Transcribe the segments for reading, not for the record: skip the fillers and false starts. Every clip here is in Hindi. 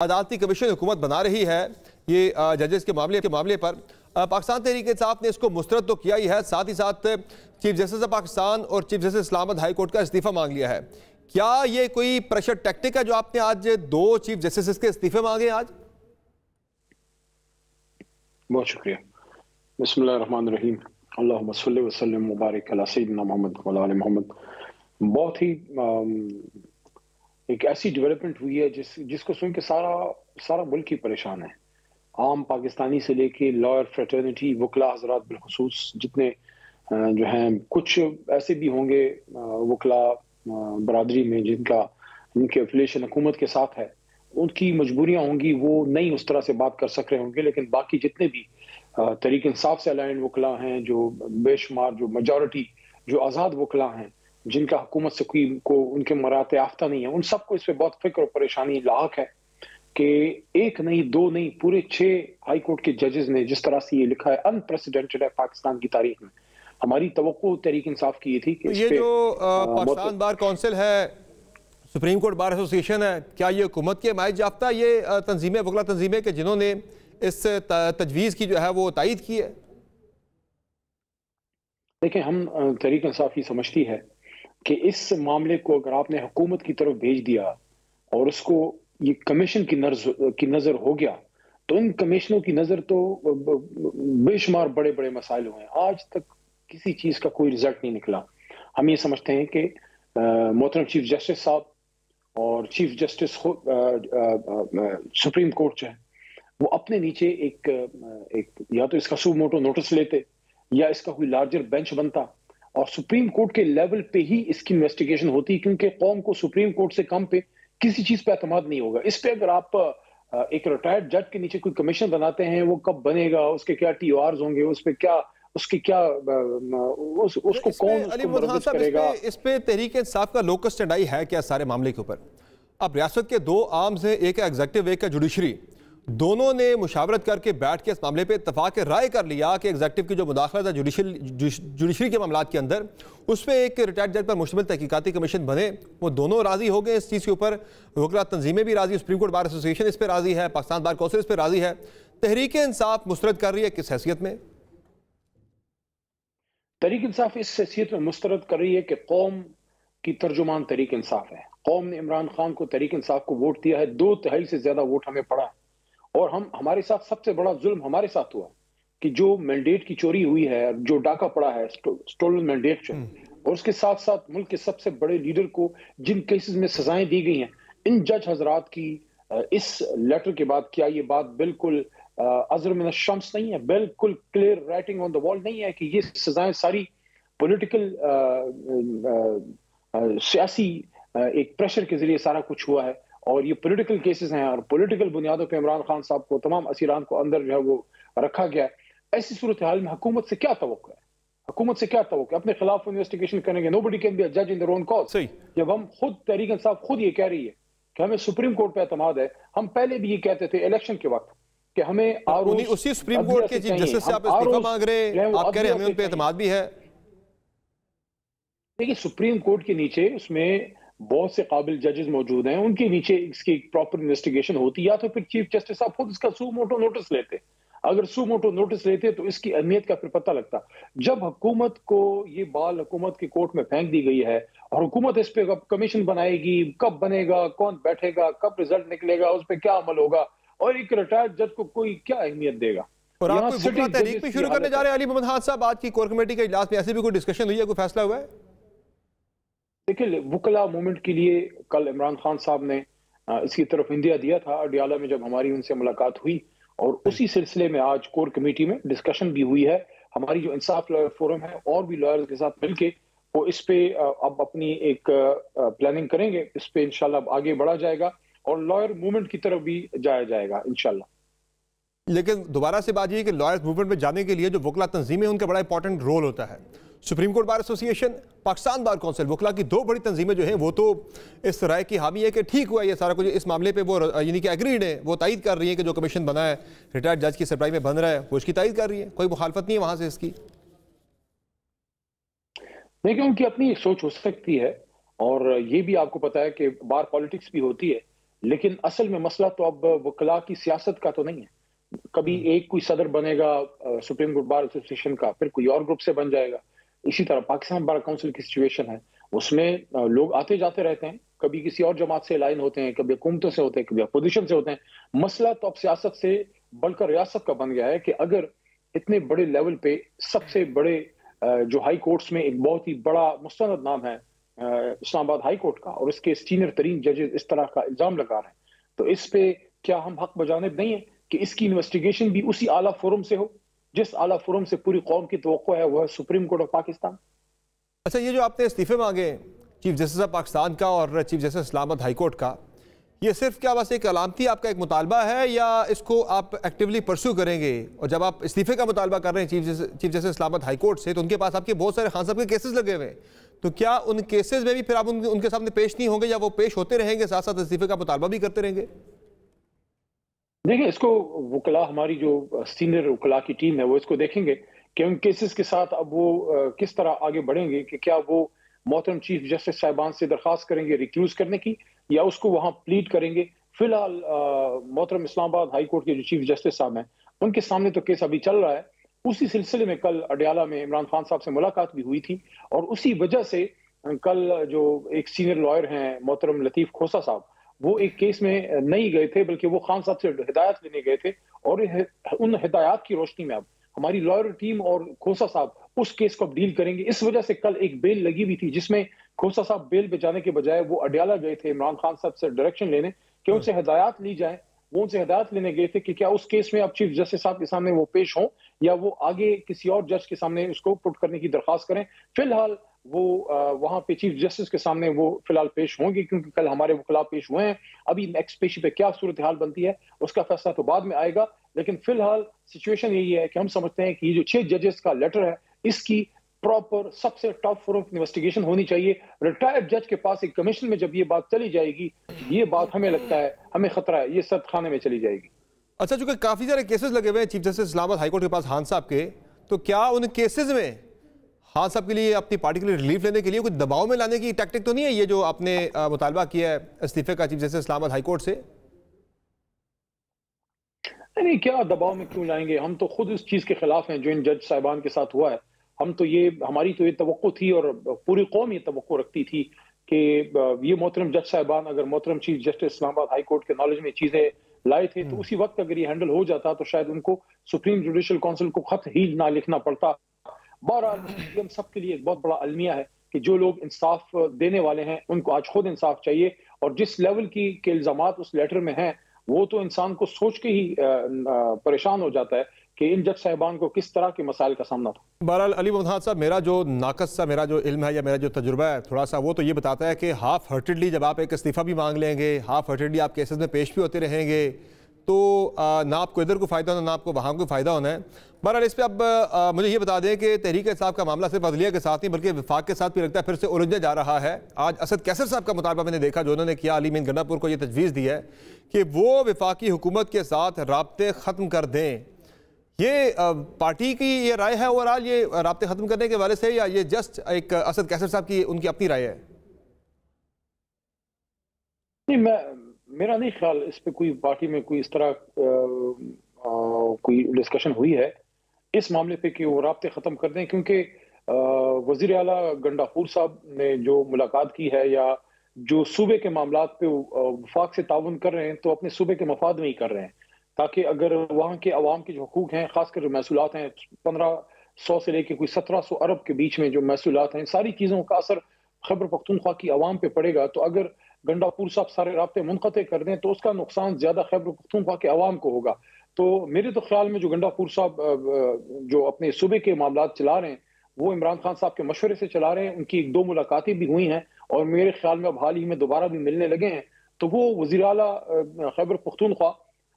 अदालती कमीशन हुकूमत बना रही है ये जजेस के मामले पर पाकिस्तान तहरीक इंसाफ ने इसको मुस्तरद तो किया ही है, साथ ही साथ चीफ जस्टिस ऑफ पाकिस्तान और chief justice Islamabad high court का इस्तीफा मांग लिया है। क्या ये कोई प्रेशर टैक्टिक है जो आपने आज दो चीफ जस्टिस के इस्तीफे मांगे आज? बहुत शुक्रिया। बिस्मिल्लाहिर्रहमानिर्रहीम, अल्लाहुम्मा सल्लि व सल्लिम मुबारक अला सय्यिदिना मोहम्मद व अला आलि मोहम्मद। बहुत ही एक ऐसी डेवलपमेंट हुई है जिसको सुन के सारा मुल्क ही परेशान है। आम पाकिस्तानी से लेके लॉयर फ्रेटर्निटी, वकला हजरात बिलखुसूस जितने जो हैं, कुछ ऐसे भी होंगे वकला बरादरी में जिनके एफिलिएशन हुकूमत के साथ है, उनकी मजबूरियां होंगी, वो नहीं उस तरह से बात कर सक रहे होंगे। लेकिन बाकी जितने भी तहरीक इंसाफ से अलाइन वकला हैं, जो बेशुमार, जो मेजॉरिटी, जो आज़ाद वकला हैं, जिनका हुकूमत से को उनके मराते आफ्ता नहीं है, उन सबको इस पर बहुत फिक्र और परेशानी लाक है कि एक नहीं, दो नहीं, पूरे 6 हाई कोर्ट के जजेस ने जिस तरह से ये लिखा है, अनप्रेसिडेंटेड है पाकिस्तान की तारीख में। हमारी तवक्को तहरीक इंसाफ की ये थी कि ये जो पाकिस्तान बार काउंसिल है, सुप्रीम कोर्ट बार एसोसिएशन है, क्या ये हुकूमत के हिमायत याफ्ता ये तंजीमें, वकला तंजीमें के जिन्होंने इस तजवीज़ की जो है वो तायद की है? देखिए, हम तहरीक इंसाफ ही समझती है कि इस मामले को अगर आपने हुकूमत की तरफ भेज दिया और उसको ये कमीशन की नजर हो गया, तो इन कमीशनों की नजर तो बेशुमार बड़े बड़े मसाइल हुए हैं। आज तक किसी चीज का कोई रिजल्ट नहीं निकला। हम ये समझते हैं कि मोहतरम चीफ जस्टिस साहब और चीफ जस्टिस सुप्रीम कोर्ट जो है, वो अपने नीचे एक या तो इसका सू मोटो नोटिस लेते या इसका कोई लार्जर बेंच बनता और सुप्रीम कोर्ट के लेवल पे ही इसकी इन्वेस्टिगेशन होती, क्योंकि कौम को सुप्रीम कोर्ट से कम पे किसी चीज पे एतमाद नहीं होगा। इस पे अगर आप एक रिटायर्ड जज के नीचे कोई कमीशन बनाते हैं, वो कब बनेगा, उसके क्या TORs होंगे, उसको कौन उसको मदद करेगा? इस पे तहरीक इंसाफ का लोकस स्टैंड है क्या सारे मामले के ऊपर? अब रियासत के 2 आर्म्स हैं, एक है एग्जीक्यूटिव, एक है जुडिशरी। दोनों ने मुशावरत करके बैठ के इस मामले पे इत्तफाक राय कर लिया कि एग्जीक्यूटिव की जो मुदाखलत है जुडिशरी के मामलात के अंदर, उस पर एक रिटायर्ड जज पर मुश्तमिल तहकीकाती कमीशन बने। वो दोनों राजी हो गए इस चीज़ के ऊपर, वकला तंजीमें भी राजी, सुप्रीम कोर्ट बार एसोसिएशन इस पर राजी है, पाकिस्तान बार काउंसिल इस पर राजी है। तहरीक इंसाफ मुस्तरद कर रही है किस हैसियत में? तहरीक इंसाफ इस हैसियत में मुस्तरद कर रही है कि कौम की तर्जुमान तहरीक इंसाफ है। कौम ने इमरान खान को, तहरीक इंसाफ को वोट दिया है, 2/3 से ज्यादा वोट हमें पड़ा है। और हमारे साथ सबसे बड़ा जुल्म हमारे साथ हुआ कि जो मैंडेट की चोरी हुई है, जो डाका पड़ा है, स्टोलन मैंडेट जो, और उसके साथ साथ मुल्क के सबसे बड़े लीडर को जिन केसेस में सजाएं दी गई हैं, इन जज हजरात की इस लेटर के बाद क्या ये बात बिल्कुल अज़र मिन शम्स नहीं है, बिल्कुल clear writing on the wall नहीं है कि ये सजाएं सारी पॉलिटिकल सियासी एक प्रेशर के जरिए सारा कुछ हुआ है और ये पॉलिटिकल केसेस हैं और पॉलिटिकल बुनियादों पे इमरान खान साहब को, तमाम असीरान को अंदर जो है वो रखा गया है। ऐसी सूरत हाल में हुकूमत से क्या तवक्को है? हुकूमत से क्या तवक्को? अपने खिलाफ इन्वेस्टिगेशन करेंगे। नोबडी कैन बी अ जज इन देयर ओन कॉज। जब हम खुद, तहरीक इंसाफ खुद ये कह रही है कि हमें सुप्रीम कोर्ट पे एतमाद है, हम पहले भी ये कहते थे इलेक्शन के वक्त कि हमें उसी सुप्रीम कोर्ट के चीफ जस्टिस से आप इस्तीफा मांग रहे हैं, आप कह रहे हैं हमें उन पे एतमाद भी है। देखिए, सुप्रीम कोर्ट के नीचे उसमें बहुत से काबिल जजेस मौजूद हैं, उनके नीचे इसकी प्रॉपर इन्वेस्टिगेशन होती, या तो फिर चीफ जस्टिस साहब खुद इसका सू मोटो नोटिस लेते। अगर सू मोटो नोटिस लेते तो इसकी अहमियत का फिर पता लगता। जब हुकूमत को ये बाल हुकूमत की कोर्ट में फेंक दी गई है और हुकूमत इस पे कब कमीशन बनाएगी, कब बनेगा, कौन बैठेगा, कब रिजल्ट निकलेगा, उस पर क्या अमल होगा, और एक रिटायर्ड जज को कोई क्या अहमियत देगा? और आप कोई वकला तहरीक भी शुरू करने जा रहे हैं अली मोहम्मद खान साहब? आज की कोर कमेटी के इजलास में ऐसी भी कोई डिस्कशन हुई है, कोई फैसला हुआ है? देखिए, वकला मूवमेंट के लिए कल इमरान खान साहब ने इसकी तरफ इंदिया दिया था अडियाला में जब हमारी उनसे मुलाकात हुई, और उसी सिलसिले में आज कोर कमेटी में डिस्कशन भी हुई है। हमारी जो इंसाफ लॉयर फोरम है और भी लॉयर्स के साथ मिलके वो इस पे अब अपनी एक प्लानिंग करेंगे। इस पे इंशाल्लाह आगे बढ़ा जाएगा और लॉयर मूवमेंट की तरफ भी जाया जाएगा इंशाल्लाह। लेकिन दोबारा से बात यह कि लॉयर्स मूवमेंट में जाने के लिए जो वकला तंजीमें, उनका बड़ा इंपॉर्टेंट रोल होता है। Supreme Court bar association, Pakistan bar council, वकला की 2 बड़ी तंजीमें जो हैं वो तो इस राय की हामी है कि ठीक हुआ ये सारा कुछ इस मामले पे, वो यानी कि एग्रीड है, वो तायद कर रही है कि जो कमीशन बना है रिटायर्ड जज की सरबराही में बन रहा है, वो इसकी तायद कर रही है, कोई मुखालफत नहीं है वहां से इसकी। देखिए, उनकी अपनी सोच हो सकती है और ये भी आपको पता है कि बार पॉलिटिक्स भी होती है, लेकिन असल में मसला तो अब वकला की सियासत का तो नहीं है। कभी एक कोई सदर बनेगा सुप्रीम कोर्ट बार एसोसिएशन का, फिर कोई और ग्रुप से बन जाएगा। इसी तरह पाकिस्तान बार काउंसिल की सिचुएशन है, उसमें लोग आते जाते रहते हैं, कभी किसी और जमात से लाइन होते हैं, कभी हुकूमतों से होते हैं, कभी अपोजिशन से होते हैं। मसला तो अब सियासत से बढ़कर रियासत का बन गया है कि अगर इतने बड़े लेवल पे सबसे बड़े जो हाई कोर्ट्स में एक बहुत ही बड़ा मुस्तनद नाम है इस्लामाबाद हाई कोर्ट का, और इसके सीनियर तरीन जजेस इस तरह का इल्जाम लगा रहे हैं, तो इस पे क्या हम हक बजानिब नहीं है कि इसकी इन्वेस्टिगेशन भी उसी आला फोरम से हो जिस आला फोरम से पूरी कौम की तवक्को है, वह सुप्रीम कोर्ट ऑफ पाकिस्तान। अच्छा, ये जो आपने इस्तीफे मांगे चीफ जस्टिस ऑफ पाकिस्तान का और chief justice Islamabad high court का, ये सिर्फ क्या बस एक अलामती आपका एक मुतालबा है या इसको आप एक्टिवली परस्यू करेंगे? और जब आप इस्तीफे का मुतालबा कर रहे हैं chief justice Islamabad high court से, तो उनके पास आपके बहुत सारे खान साहब के केसेस लगे हुए हैं, तो क्या उन केसेस में भी फिर आप उनके सामने पेश नहीं होंगे या वो पेश होते रहेंगे, साथ साथ इस्तीफे का मुतालबा भी करते रहेंगे? देखिए, इसको वकला, हमारी जो सीनियर वकला की टीम है, वो इसको देखेंगे कि उन केसेस के साथ अब वो किस तरह आगे बढ़ेंगे, कि क्या वो मोहतरम चीफ जस्टिस साहिबान से दरख्वास्त करेंगे रिक्यूज करने की, या उसको वहां प्लीड करेंगे। फिलहाल मोहतरम इस्लामाबाद हाई कोर्ट के जो चीफ जस्टिस साहब हैं, उनके सामने तो केस अभी चल रहा है। उसी सिलसिले में कल अडयाला में इमरान खान साहब से मुलाकात भी हुई थी, और उसी वजह से कल जो एक सीनियर लॉयर हैं मोहतरम लतीफ खोसा साहब, वो एक केस में नहीं गए थे, बल्कि वो खान साहब से हिदायत लेने गए थे, और उन हिदायत की रोशनी में अब हमारी लॉयर टीम और खोसा साहब उस केस को अब डील करेंगे। इस वजह से कल एक बेल लगी हुई थी, जिसमें खोसा साहब बेल पे जाने के बजाय वो अडयाला गए थे इमरान खान साहब से डायरेक्शन लेने कि उनसे हिदायत ली जाए। वो उनसे हिदायत लेने गए थे कि क्या उस केस में अब चीफ जस्टिस साहब के सामने वो पेश हों, या वो आगे किसी और जज के सामने उसको पुट करने की दरख्वास्त करें। फिलहाल वो वहां पे चीफ जस्टिस के सामने वो फिलहाल पेश होंगे, क्योंकि कल हमारे वकला पेश हुए हैं। अभी नेक्स्ट पेशी पे क्या सूरत हाल बनती है उसका फैसला तो बाद में आएगा, लेकिन फिलहाल सिचुएशन यही है कि हम समझते हैं कि ये जो 6 जजेस का लेटर है, इसकी प्रॉपर सबसे टॉप फोरम इन्वेस्टिगेशन होनी चाहिए। रिटायर्ड जज के पास एक कमीशन में जब ये बात चली जाएगी, ये बात हमें लगता है, हमें खतरा है, ये सख्त खाने में चली जाएगी। अच्छा, चूंकि काफी सारे केसेस लगे हुए हैं chief justice Islamabad high court के पास खान साहब के, तो क्या उन केसेस में खान साहब के लिए, अपनी पार्टी के लिए रिलीफ लेने के लिए कोई दबाव में लाने की टैक्टिक तो नहीं है, ये जो आपने मुतालबा किया है इस्तीफे का chief justice Islamabad high court से? नहीं, क्या दबाव में क्यों लाएंगे? हम तो खुद इस चीज के खिलाफ हैं जो इन जज साहिबान के साथ हुआ है। हम तो ये, हमारी तो ये तवक्को थी और पूरी कौम ये तवक्को रखती थी कि ये मोहतरम जज साहिबान अगर मोहतरम chief justice Islamabad high court के नॉलेज में चीजें लाए थे, तो उसी वक्त अगर ये हैंडल हो जाता तो शायद उनको सुप्रीम जुडिशल काउंसिल को खत ही ना लिखना पड़ता। बहरहाल ये हम सब के लिए एक बहुत बड़ा अलमिया है कि जो लोग इंसाफ देने वाले हैं उनको आज खुद इंसाफ चाहिए, और जिस लेवल की के इल्जामात उस लेटर में हैं, वो तो इंसान को सोच के ही परेशान हो जाता है कि इन जज साहिबान को किस तरह के मसाइल का सामना था। बहरहाल अली मोहम्मद साहब, मेरा जो नाकस सा मेरा जो इल्म है या मेरा जो तजुर्बा है थोड़ा सा, वो तो ये बताता है कि हाफ हार्टेडली जब आप एक इस्तीफ़ा भी मांग लेंगे, हाफ हार्टेडली आप केसेस में पेश भी होते रहेंगे, तो ना आपको इधर को फ़ायदा होना, ना आपको वहाँ को फ़ायदा होना है। बहरहाल इस पर अब मुझे ये बता दें कि तहरीक इंसाफ का मामला सिर्फ अदलिया के साथ नहीं बल्कि वफाक के साथ भी लगता है फिर से उलझा जा रहा है। आज असद कैसर साहब का मुतालबा मैंने देखा, जो उन्होंने किया, अली मीन गन्नापुर को ये तजवीज़ दी है कि वो वफाकी हुकूमत के साथ राब्ते ख़त्म कर दें। ये पार्टी की ये राय है ओवरऑल, ये राब्ते ख़त्म करने के बारे से, या ये जस्ट एक असद कैसर साहब की उनकी अपनी राय है? नहीं, मेरा नहीं ख्याल इस पे कोई पार्टी में कोई इस तरह कोई डिस्कशन हुई है इस मामले पे कि वो राब्ते ख़त्म कर दें, क्योंकि वज़ीर आला गंडापुर साहब ने जो मुलाकात की है, या जो सूबे के मामलात पे वफाक से ताउन कर रहे हैं, तो अपने सूबे के मफाद में ही कर रहे हैं, ताकि अगर वहाँ के अवाम के जो हकूक हैं, खासकर जो महसूलात हैं, 1500 से लेकर कोई 1700 अरब के बीच में जो महसूलात हैं, सारी चीज़ों का असर खैबर पख्तूनख्वा की अवाम पे पड़ेगा। तो अगर गंडापुर साहब सारे राब्ते मुनक़ते कर दें तो उसका नुकसान ज्यादा खैबर पख्तूनख्वा के अवाम को होगा। तो मेरे तो ख्याल में जो गंडापुर साहब जो अपने सूबे के मामलात चला रहे हैं, वो इमरान खान साहब के मशवरे से चला रहे हैं। उनकी 1-2 मुलाकातें भी हुई हैं, और मेरे ख्याल में अब हाल ही में दोबारा भी मिलने लगे हैं। तो वो वज़ीर आला खैबर पख्तूनख्वा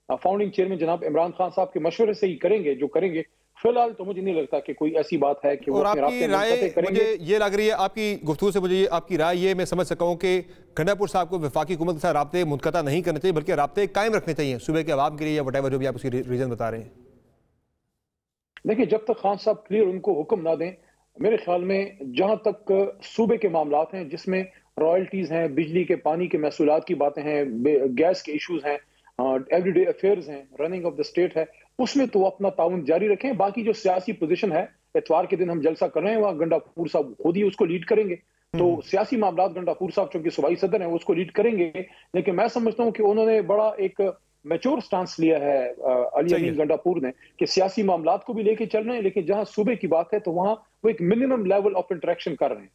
फाउंडिंग चेयरमैन जनाब इमरान खान साहब के मशवरे से ही करेंगे जो करेंगे। फिलहाल तो मुझे नहीं लगता कि कोई ऐसी बात है कि वो आपकी राय मुझे ये लग रही है, आपकी गुफ्तगू से मुझे आपकी राय ये मैं समझ सका हूँ कि गंडापुर साहब को वफाकी हुकूमत के साथ राब्ते मुनक़ता नहीं करने चाहिए, बल्कि राब्ते कायम रखने चाहिए सूबे के अवाम के लिए, या वटेवर जो भी आप उसकी रीजन बता रहे हैं। देखिए, जब तक खान साहब क्लियर उनको हुक्म ना दें, मेरे ख्याल में जहां तक सूबे के मामलात हैं जिसमें रॉयल्टीज हैं, बिजली के पानी के महसूलात की बातें हैं, गैस के इश्यूज हैं, एवरीडे अफेयर्स हैं, रनिंग ऑफ द स्टेट है, उसमें तो अपना ताउन जारी रखें। बाकी जो सियासी पोजीशन है, इतवार के दिन हम जलसा कर रहे हैं, वहां गंडापुर साहब खुद ही उसको लीड करेंगे। तो सियासी मामला गंडापुर साहब चूंकि सूबाई सदर हैं, वो उसको लीड करेंगे। लेकिन मैं समझता हूं कि उन्होंने बड़ा एक मैच्योर स्टांस लिया है अली अमीन गंडापुर ने, कि सियासी मामलात को भी लेके चल रहे हैं, लेकिन जहां सूबे की बात है तो वहां वो एक मिनिमम लेवल ऑफ इंटरेक्शन कर रहे हैं।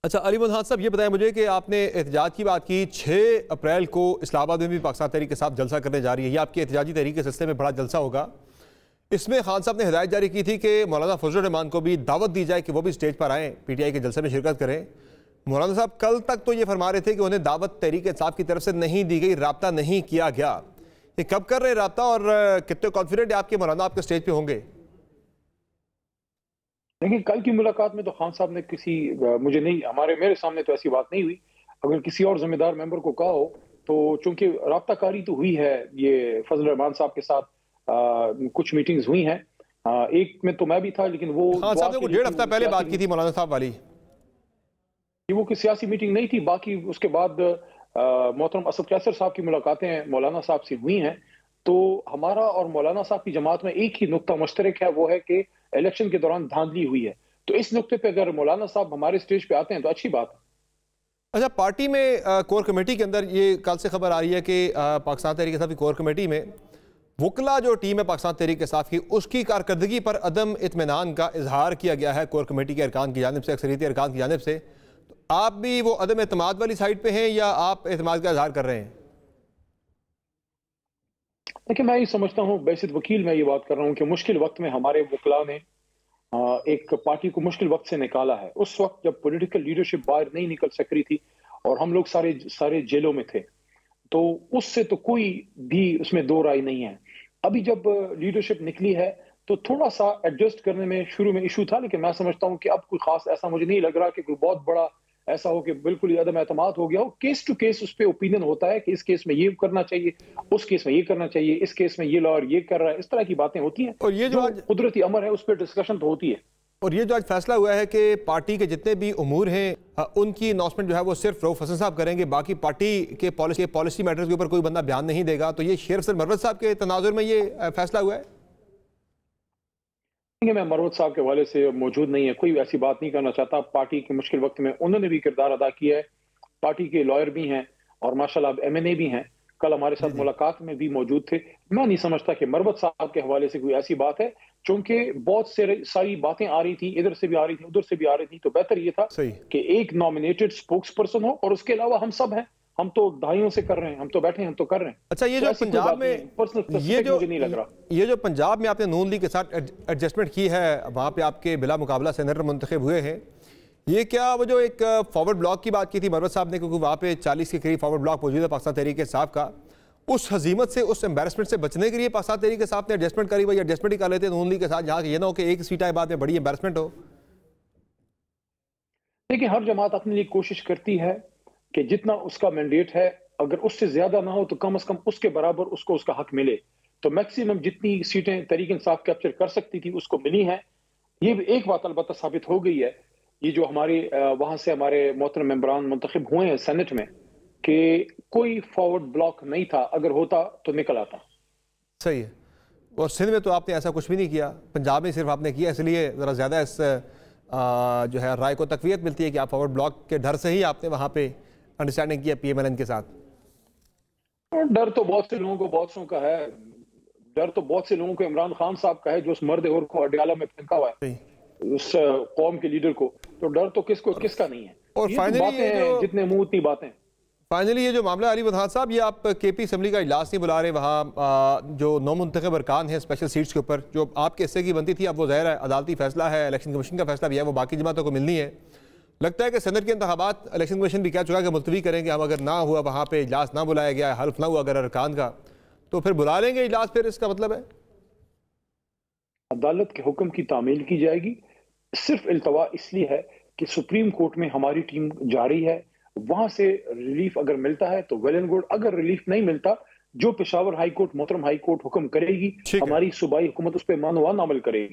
अच्छा अली मुल्क साहब, ये बताएं मुझे कि आपने एहतजाज की बात की, 6 अप्रैल को इस्लामाबाद में भी पाकिस्तान तहरीक के साथ जलसा करने जा रही है। ये आपकी एहतजाजी तहरीक के सिलसिले में बड़ा जलसा होगा। इसमें खान साहब ने हिदायत जारी की थी कि मौलाना फजलुर रहमान को भी दावत दी जाए कि वो भी स्टेज पर आएँ, PTI के जलसे में शिरकत करें। मौलाना साहब कल तक तो ये फरमा रहे थे कि उन्हें दावत तहरीक इंसाफ की तरफ से नहीं दी गई, राब्ता नहीं किया गया। ये कब कर रहे हैं राब्ता, और कितने कॉन्फिडेंट है आपके मौलाना आपके स्टेज पे होंगे? देखिए, कल की मुलाकात में तो खान साहब ने मुझे नहीं, मेरे सामने तो ऐसी बात नहीं हुई। अगर किसी और जिम्मेदार मेंबर को कहा हो तो, चूंकि राब्ताकारी तो हुई है ये फजल रहमान साहब के साथ, कुछ मीटिंग्स हुई हैं। एक में तो मैं भी था, लेकिन वो खान साहब ने 1.5 हफ्ता पहले बात की थी मौलाना साहब वाली, वो कोई सियासी मीटिंग नहीं थी। बाकी उसके बाद मोहतरम असद कैसर साहब की मुलाकातें मौलाना साहब से हुई हैं। तो हमारा और मौलाना साहब की जमात में एक ही नुक्ता मुश्तरक है, वो है कि इलेक्शन के दौरान धांधली हुई है। तो इस नुक्ते पे अगर मौलाना साहब हमारे स्टेज पे आते हैं तो अच्छी बात है। अच्छा, पार्टी में कोर कमेटी के अंदर ये कल से खबर आ रही है कि पाकिस्तान तहरीक इंसाफ की कोर कमेटी में वकला जो टीम है पाकिस्तान तहरीक इंसाफ की, उसकी कारकर्दगी पर अदम इत्मीनान का इजहार किया गया है कोर कमेटी के अरकान की जानिब से, अक्सरियती अरकान की जानिब से। तो आप भी वो अदम एतमाद वाली साइड पे हैं या आप एतमाद का इजहार कर रहे हैं? देखिए, मैं ये समझता हूँ, बैसित वकील मैं ये बात कर रहा हूँ कि मुश्किल वक्त में हमारे वकला ने एक पार्टी को मुश्किल वक्त से निकाला है। उस वक्त जब पॉलिटिकल लीडरशिप बाहर नहीं निकल सक रही थी और हम लोग सारे जेलों में थे, तो उससे तो कोई भी उसमें दो राय नहीं है। अभी जब लीडरशिप निकली है तो थोड़ा सा एडजस्ट करने में शुरू में इशू था, लेकिन मैं समझता हूं कि अब कोई खास ऐसा मुझे नहीं लग रहा कि कोई बहुत बड़ा ऐसा हो कि बिल्कुल ही अदम एतमाद हो गया हो। केस टू केस उस पर ओपिनियन होता है कि इस केस में ये करना चाहिए, उस केस में ये करना चाहिए, इस केस में ये लॉयर ये कर रहा है, इस तरह की बातें होती हैं। और ये जो आज कुदरती अमर है उस पर डिस्कशन तो होती है। और ये जो आज फैसला हुआ है कि पार्टी के जितने भी उमूर हैं उनकी अनाउंसमेंट जो है वो सिर्फ रऊफ हसन साहब करेंगे, बाकी पार्टी के पॉलिसी मैटर्स के ऊपर कोई बंदा बयान नहीं देगा। तो ये शेर अफजल मरवत साहब के तनाजुर में ये फैसला हुआ है? मैं मरवत साहब के हवाले से मौजूद नहीं है, कोई ऐसी बात नहीं करना चाहता। पार्टी के मुश्किल वक्त में उन्होंने भी किरदार अदा किया है। पार्टी के लॉयर भी हैं और माशाल्लाह MNA भी हैं, कल हमारे साथ मुलाकात में भी मौजूद थे। मैं नहीं समझता कि मरवत साहब के हवाले से कोई ऐसी बात है, चूंकि बहुत सारी बातें आ रही थी, इधर से भी आ रही थी, उधर से भी आ रही थी। तो बेहतर ये था कि एक नॉमिनेटेड स्पोक्स पर्सन हो, और उसके अलावा हम सब हैं, हम तो दहाइयों से कर रहे हैं, हम तो बैठे हैं, हम तो कर रहे हैं। अच्छा, ये जो पंजाब में मुझे नहीं लग रहा, ये जो पंजाब में आपने नून लीग के साथ एडजस्टमेंट की है, वहां पे आपके बिला मुकाबला सेनेटर मुंतखब हुए हैं, ये क्या वो जो एक फॉरवर्ड ब्लॉक की बात की थी मरवत साहब ने, क्योंकि वहाँ पे 40 के करीब फॉरवर्ड ब्लॉक मौजूद है पाकिस्तान तहरीक इंसाफ का, उस हजीमत से, उस एम्बेरसमेंट से बचने के लिए पाकिस्तान तहरीक इंसाफ ने एडजस्टमेंट करी, भाई एडजस्टमेंट ही कर लेते हैं नून लीग के साथ, जहाँ ये ना हो कि एक सीट आए बाद में बड़ी एम्बेरसमेंट हो। देखिए, हर जमात अपने लिए कोशिश करती है कि जितना उसका मैंडेट है, अगर उससे ज्यादा ना हो तो कम से कम उसके बराबर उसको उसका हक मिले। तो मैक्सिमम जितनी सीटें तहरीक इंसाफ कैप्चर कर सकती थी उसको मिली हैं। ये भी एक बात अलबत्ता साबित हो गई है, ये जो हमारे वहां से हमारे मोहतरम मेंबरान मुंतखब हुए हैं सेनेट में, कि कोई फॉरवर्ड ब्लॉक नहीं था, अगर होता तो निकल आता। सही है। और सिंध में तो आपने ऐसा कुछ भी नहीं किया, पंजाब में सिर्फ आपने किया, इसलिए ज़रा ज़्यादा इस जो है राय को तकवीत मिलती है कि आप फॉरवर्ड ब्लॉक के डर से ही आपने वहाँ पे अंडरस्टैंडिंग किया PMLN के साथ। डर तो बहुत से लोगों को बहुत सौ का है, डर तो बहुत से लोगों को इमरान खान साहब का है, जो उस मर्द और को अडयाला में फेंका हुआ है, उस कौम के लीडर को। तो डर तो किसका नहीं है। और फाइनली जितने मुंह उतनी बातें। फाइनली ये जो मामला अली बदहान साहब, ये आप KP असम्बली का इजलास नहीं बुला रहे, वहाँ जो नौ मुंतखब अरकान हैं स्पेशल सीट्स के ऊपर जो आपके हिस्से की बनती थी, अब वो ज़ाहिर है अदालती फैसला है, इलेक्शन कमीशन का फैसला भी है, वो बाकी जमातों को मिलनी है। लगता है कि सदर के इंतखाबात इलेक्शन कमीशन भी कह चुका है कि मुलतवी करेंगे हम, अगर ना हुआ वहाँ पे इजलास ना बुलाया गया, हल्फ ना हुआ अगर अरकान का, तो फिर बुला लेंगे इजलास, फिर इसका मतलब है अदालत के हुक्म की तामील की जाएगी। सिर्फ इल्तवा इसलिए है कि सुप्रीम कोर्ट में हमारी टीम जारी है, वहां से रिलीफ अगर मिलता है तो वेल एंड गुड, अगर रिलीफ नहीं मिलता, जो पेशावर हाई कोर्ट, मोहतरम हाई कोर्ट हुक्म करेगी, हमारी सूबाई हुकूमत उस पर मानवान अमल करेगी।